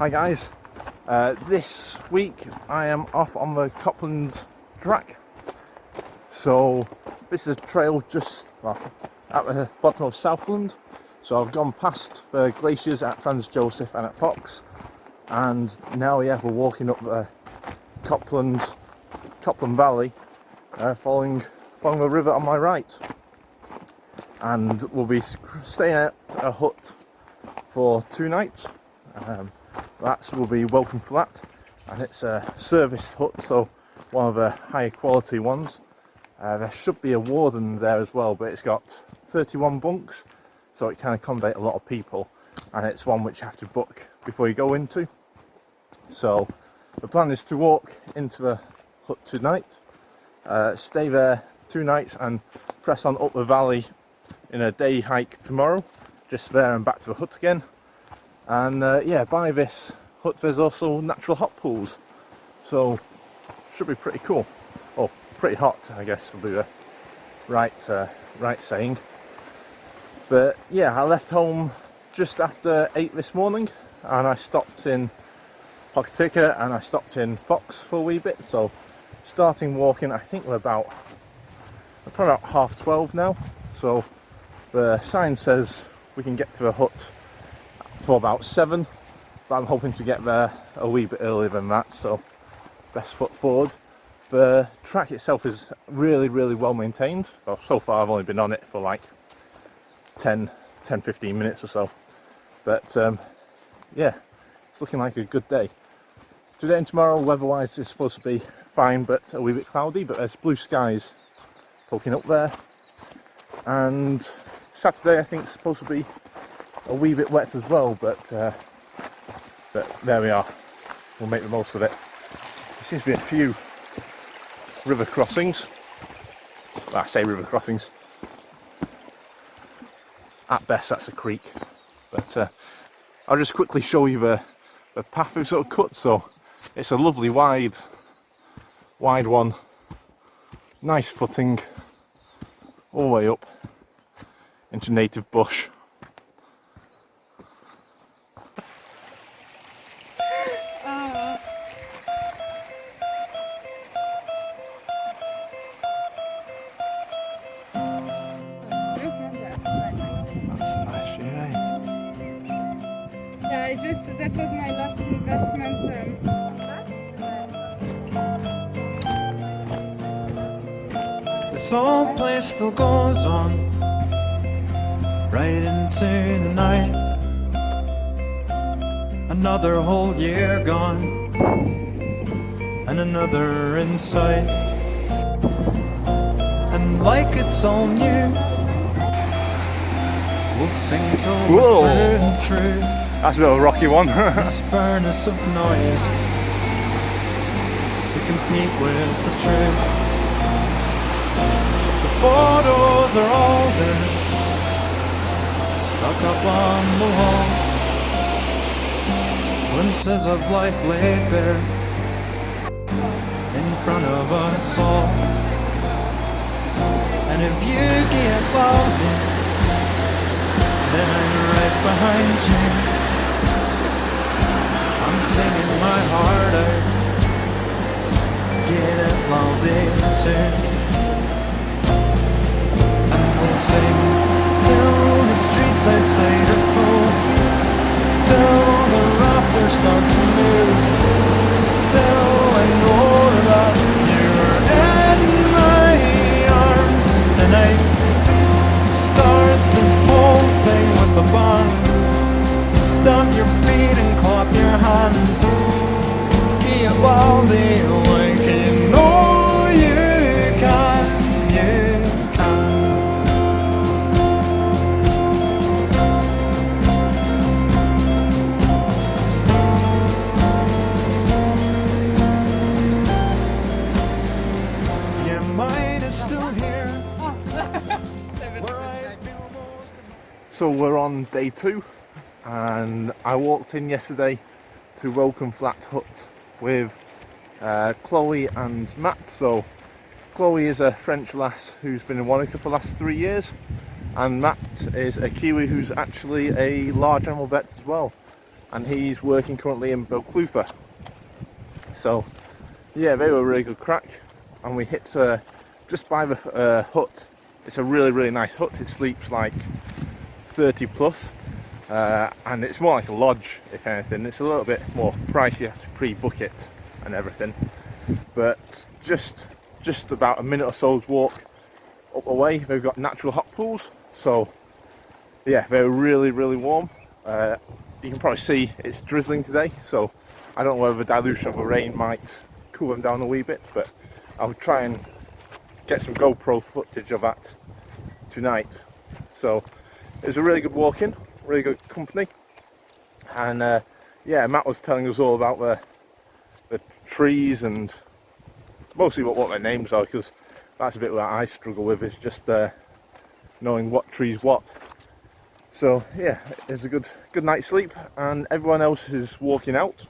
Hi guys, this week I am off on the Copland Track. So this is a trail just at the bottom of South Westland. So I've gone past the glaciers at Franz Joseph and at Fox, and now we're walking up the Copland Valley, following the river on my right. And we'll be staying at a hut for 2 nights. That will be welcome flat, and it's a service hut, so one of the higher quality ones. There should be a warden there as well, but it's got 31 bunks, so it can accommodate a lot of people, and it's one which you have to book before you go into. So the plan is to walk into the hut tonight, stay there 2 nights, and press on up the valley in a day hike tomorrow, just there and back to the hut again. And by this hut there's also natural hot pools, so should be pretty cool. Oh, pretty hot, I guess will be the right saying. But yeah, I left home just after 8 this morning, and I stopped in Hokitika and I stopped in Fox for a wee bit. So starting walking, I think we're probably about 12:30 now. So the sign says we can get to the hut for about 7, but I'm hoping to get there a wee bit earlier than that, so best foot forward. The track itself is really well maintained. Well, so far I've only been on it for like 10-15 minutes or so, but yeah, it's looking like a good day. Today and tomorrow weather-wise is supposed to be fine, but a wee bit cloudy, but there's blue skies poking up there. And Saturday I think it's supposed to be a wee bit wet as well, but there we are. We'll make the most of it. There seems to be a few river crossings. Well, I say river crossings. At best that's a creek. But I'll just quickly show you the path we've sort of cut. So it's a lovely wide one. Nice footing all the way up into native bush. That was my last investment. This old place still goes on right into the night. Another whole year gone and another in sight. And like it's all new, we'll sing till we're through and through. That's a bit of a rocky one. This furnace of noise to compete with the truth. The photos are all there, stuck up on the walls. Glimpses of life laid bare in front of us all. And if you get loud, then I'm right behind you. I'm singing my heart out, get it loud too. And we'll sing till the streets outside are full, till the rafters start to move, till I know that you're in my arms tonight. Start this whole thing with a bang. Stomp your feet and clap your hands. Get wildy like you know you can, you can. Your mind is still here. Where I feel most. So we're on day 2. And I walked in yesterday to Welcome Flat Hut with Chloe and Matt. So Chloe is a French lass who's been in Wanaka for the last 3 years, and Matt is a Kiwi who's actually a large animal vet as well. and he's working currently in Belclufa. So yeah, they were a really good crack, and we hit just by the hut. It's a really nice hut. It sleeps like 30 plus, and it's more like a lodge, if anything. It's a little bit more pricey, you have to pre-book it and everything, but just about a minute or so's walk up away, they've got natural hot pools. So yeah, they're really warm. You can probably see it's drizzling today, so I don't know whether the dilution of the rain might cool them down a wee bit, but I'll try and get some GoPro footage of that tonight. So it was a really good walk in, really good company, and yeah, Matt was telling us all about the trees and mostly what their names are, because that's a bit that I struggle with, is just knowing what trees what. So yeah, it was a good night's sleep, and everyone else is walking out,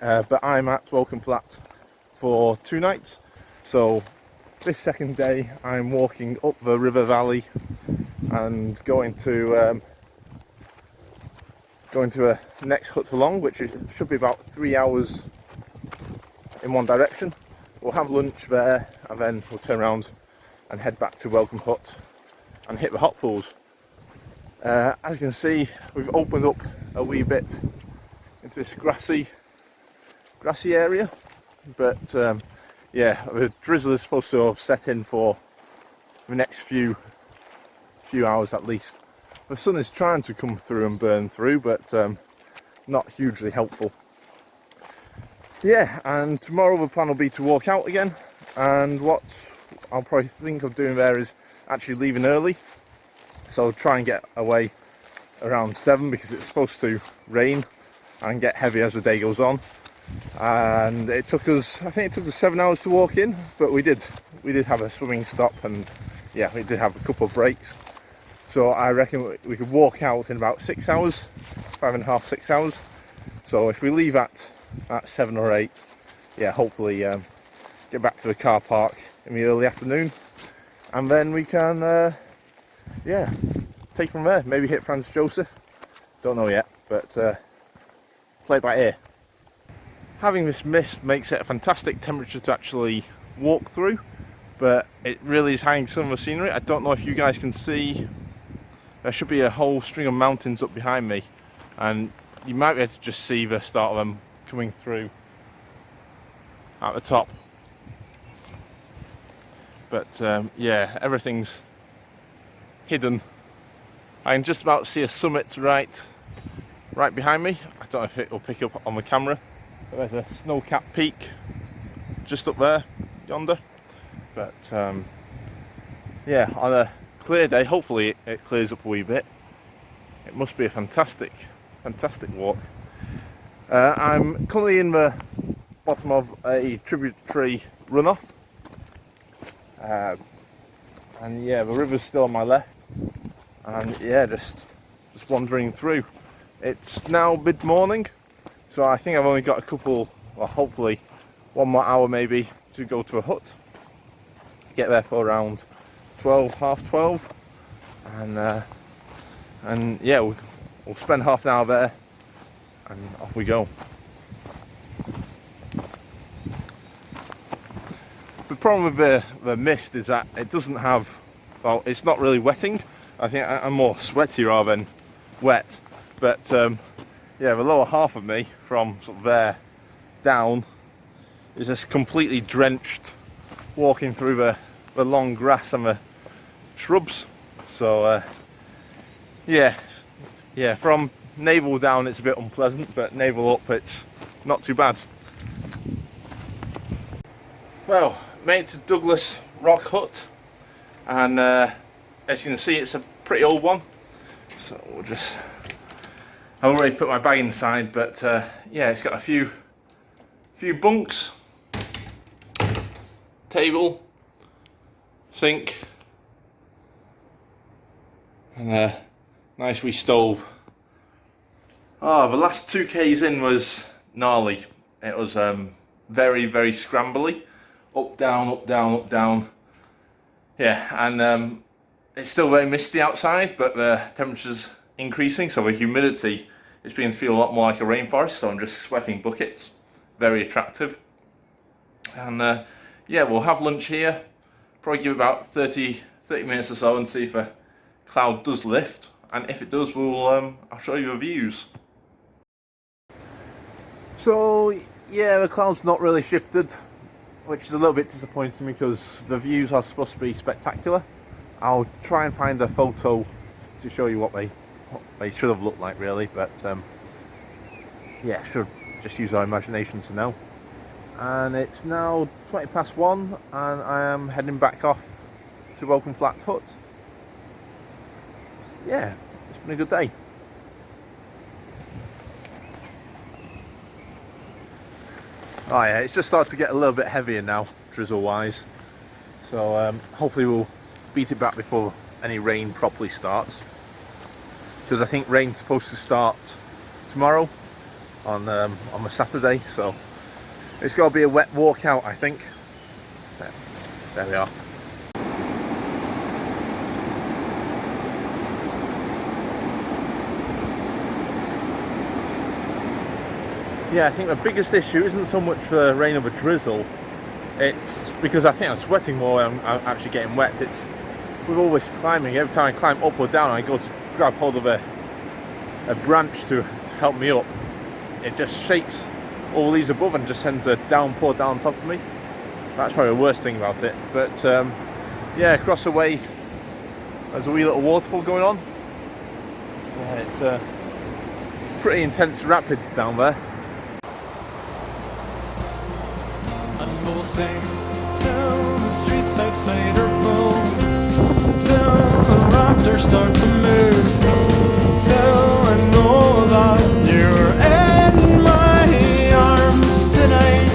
but I'm at Welcome Flat for 2 nights. So this second day I'm walking up the river valley and going to a next hut along, which should be about 3 hours in one direction. We'll have lunch there, and then we'll turn around and head back to Welcome Hut and hit the hot pools. As you can see, we've opened up a wee bit into this grassy area, but yeah, the drizzle is supposed to have set in for the next few hours at least. The sun is trying to come through and burn through, but not hugely helpful. Yeah, and tomorrow the plan will be to walk out again, and what I'll probably think of doing there is actually leaving early. So I'll try and get away around 7, because it's supposed to rain and get heavy as the day goes on. And I think it took us 7 hours to walk in, but we did have a swimming stop, and yeah, we did have a couple of breaks. So I reckon we could walk out in about 6 hours, 5.5, 6 hours. So if we leave at 7 or 8, yeah, hopefully get back to the car park in the early afternoon, and then we can yeah, take from there. Maybe hit Franz Joseph, don't know yet, but play it by ear. Having this mist makes it a fantastic temperature to actually walk through, but it really is hiding some of the scenery. I don't know if you guys can see, there should be a whole string of mountains up behind me, and you might be able to just see the start of them coming through at the top. But yeah, everything's hidden. I can just about see a summit right behind me. I don't know if it will pick up on the camera, but there's a snow-capped peak just up there, yonder. But yeah, on a clear day, hopefully it clears up a wee bit. It must be a fantastic walk. I'm currently in the bottom of a tributary runoff, and yeah, the river's still on my left, and yeah, just wandering through. It's now mid-morning, so I think I've only got a couple, well, hopefully 1 more hour maybe to go to a hut. Get there for around 12, half 12, and yeah, we'll spend half an hour there, and off we go. The problem with the mist is that it doesn't have, well, it's not really wetting. I think I'm more sweaty rather than wet, but yeah, the lower half of me from sort of there down is just completely drenched walking through the long grass and the shrubs. So yeah, from navel down it's a bit unpleasant, but navel up it's not too bad. Well, made it to Douglas Rock Hut, and as you can see, it's a pretty old one. So we'll just, I've already put my bag inside, but yeah, it's got a few bunks, table, sink, and a nice wee stove. Oh, the last 2Ks in was gnarly. It was very, very scrambly. Up, down, up, down, up, down. Yeah, and it's still very misty outside, but the temperature's increasing, so the humidity it's beginning to feel a lot more like a rainforest, so I'm just sweating buckets. Very attractive. And yeah, we'll have lunch here, probably give about 30 minutes or so and see if a cloud does lift, and if it does, I'll show you the views. So yeah, the cloud's not really shifted, which is a little bit disappointing because the views are supposed to be spectacular. I'll try and find a photo to show you what they should have looked like really, but yeah, should just use our imagination to know. And it's now 1:20 and I am heading back off to Welcome Flat Hut. Yeah, it's been a good day. Oh yeah, it's just started to get a little bit heavier now, drizzle wise. So hopefully we'll beat it back before any rain properly starts. Because I think rain's supposed to start tomorrow on a Saturday, so it's got to be a wet walkout, I think. There we are. Yeah, I think the biggest issue isn't so much the rain or the drizzle. It's because I think I'm sweating more and I'm actually getting wet. It's with all this climbing, every time I climb up or down, I go to grab hold of a branch to help me up. It just shakes all these above and just sends a downpour down on top of me. That's probably the worst thing about it. But yeah, across the way there's a wee little waterfall going on. Yeah, it's pretty intense rapids down there. And we'll sing till the streets outside are full, till the rafters start to move, till I know that you're in my arms tonight.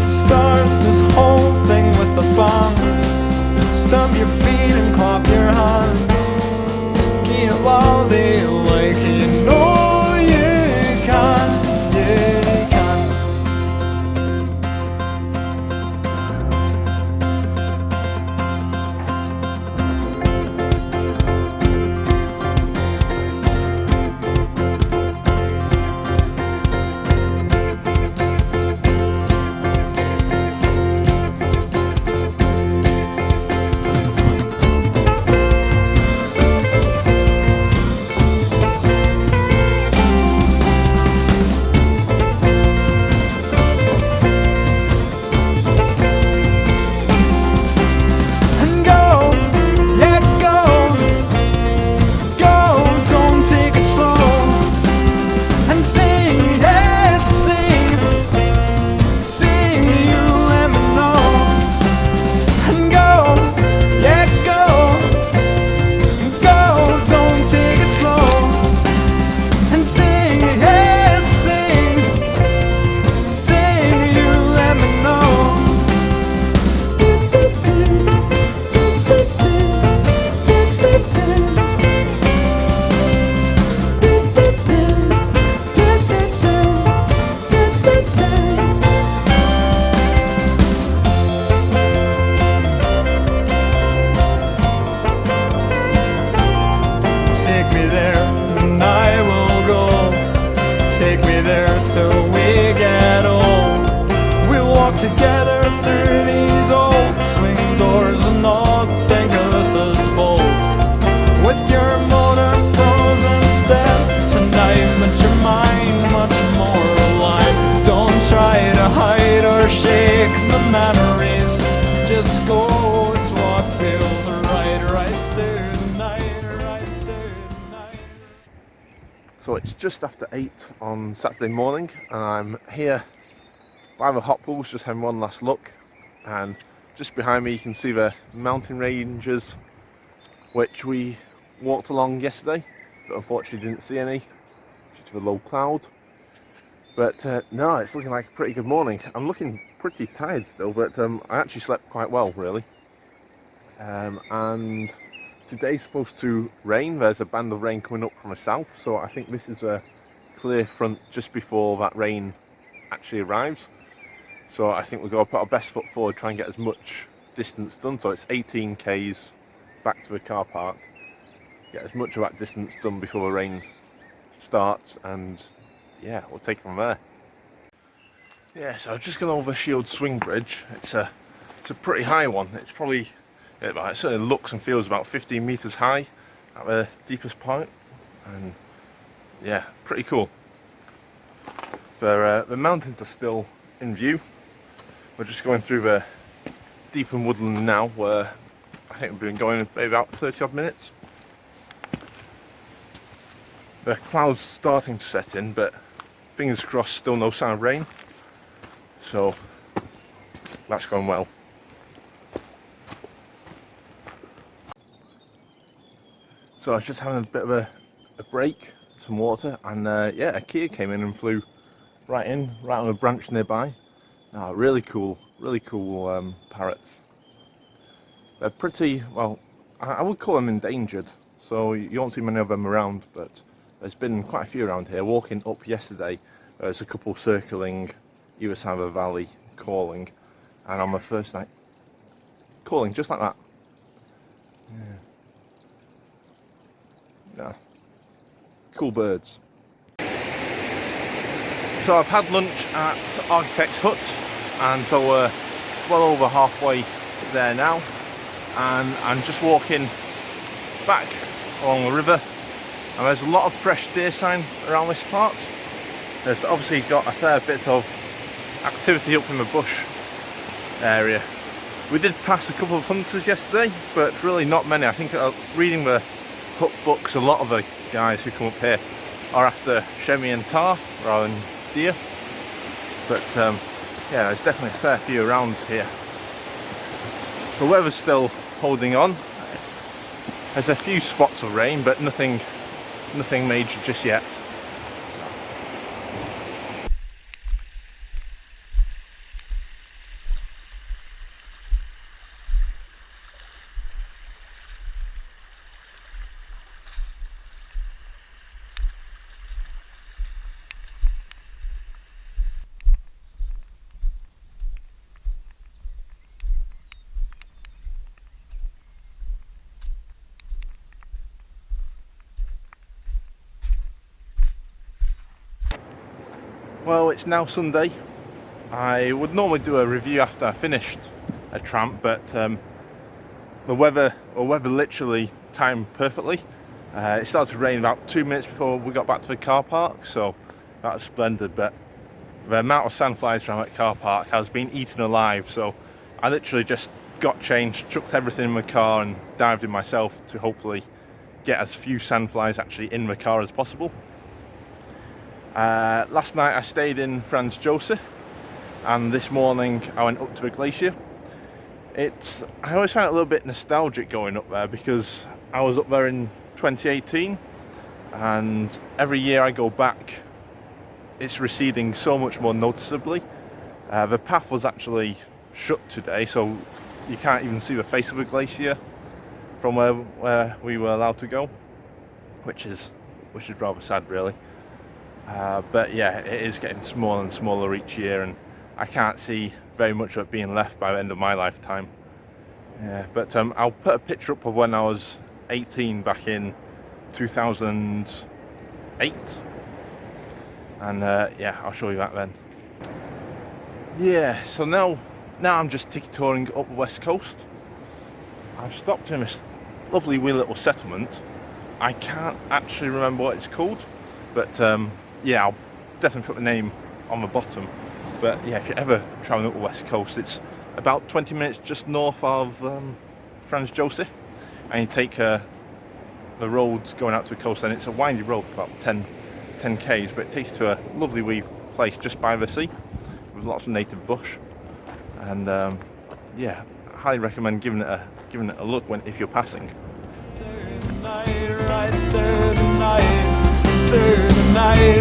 Start this whole thing with a bang. Stamp your feet and clap your hands. Get loudy like you know you can. Yeah, you can. Together through these old swing doors and not think of us as bold. With your motor frozen stiff tonight, but your mind much more alive. Don't try to hide or shake the memories. Just go with what feels right through the night, right through the night. So it's just after 8 on Saturday morning and I'm here by the hot pools, just having one last look, and just behind me you can see the mountain ranges which we walked along yesterday, but unfortunately didn't see any due to the low cloud. But no, it's looking like a pretty good morning. I'm looking pretty tired still, but I actually slept quite well really. And today's supposed to rain. There's a band of rain coming up from the south, so I think this is a clear front just before that rain actually arrives. So I think we've got to put our best foot forward, try and get as much distance done. So it's 18 k's back to the car park. Get as much of that distance done before the rain starts, and yeah, we'll take it from there. Yeah, so I've just gone over Shield Swing Bridge. It's a pretty high one. It's probably, it certainly looks and feels about 15 meters high at the deepest point, and yeah, pretty cool. The mountains are still in view. We're just going through the deepened woodland now, where I think we've been going maybe about 30 odd minutes. The clouds starting to set in, but fingers crossed, still no sign of rain. So that's going well. So I was just having a bit of a break, some water, and yeah, a Kia came in and flew right on a branch nearby. Oh, really cool parrots. They're pretty, well, I would call them endangered, so you won't see many of them around, but there's been quite a few around here. Walking up yesterday, there's a couple circling either side of the valley, calling, and on the first night, calling just like that. Yeah. Cool birds. So I've had lunch at Architect's Hut, and so we're well over halfway there now, and I'm just walking back along the river, and there's a lot of fresh deer sign around this part. There's obviously got a fair bit of activity up in the bush area. We did pass a couple of hunters yesterday, but really not many. I think reading the hut books, a lot of the guys who come up here are after chamois and tar rather than deer. But yeah, there's definitely a fair few around here. The weather's still holding on. There's a few spots of rain, but nothing major just yet. Well, it's now Sunday. I would normally do a review after I finished a tramp, but the weather literally timed perfectly. It started to rain about 2 minutes before we got back to the car park, so that's splendid. But the amount of sandflies around that car park has been eaten alive, so I literally just got changed, chucked everything in the car and dived in myself to hopefully get as few sandflies actually in the car as possible. Last night I stayed in Franz Joseph, and this morning I went up to the glacier. I always find it a little bit nostalgic going up there, because I was up there in 2018, and every year I go back it's receding so much more noticeably. The path was actually shut today, so you can't even see the face of the glacier from where we were allowed to go, which is rather sad really. But yeah, it is getting smaller and smaller each year, and I can't see very much of it being left by the end of my lifetime. Yeah, but I'll put a picture up of when I was 18 back in 2008, and yeah, I'll show you that then. Yeah, so now I'm just tiki-touring up the west coast. I've stopped in this lovely wee little settlement. I can't actually remember what it's called, but yeah, I'll definitely put the name on the bottom. But yeah, if you're ever travelling up the west coast, it's about 20 minutes just north of Franz Joseph, and you take the road going out to the coast, and it's a windy road for about 10 k's, but it takes you to a lovely wee place just by the sea with lots of native bush, and yeah, I highly recommend giving it a look if you're passing. Through the night.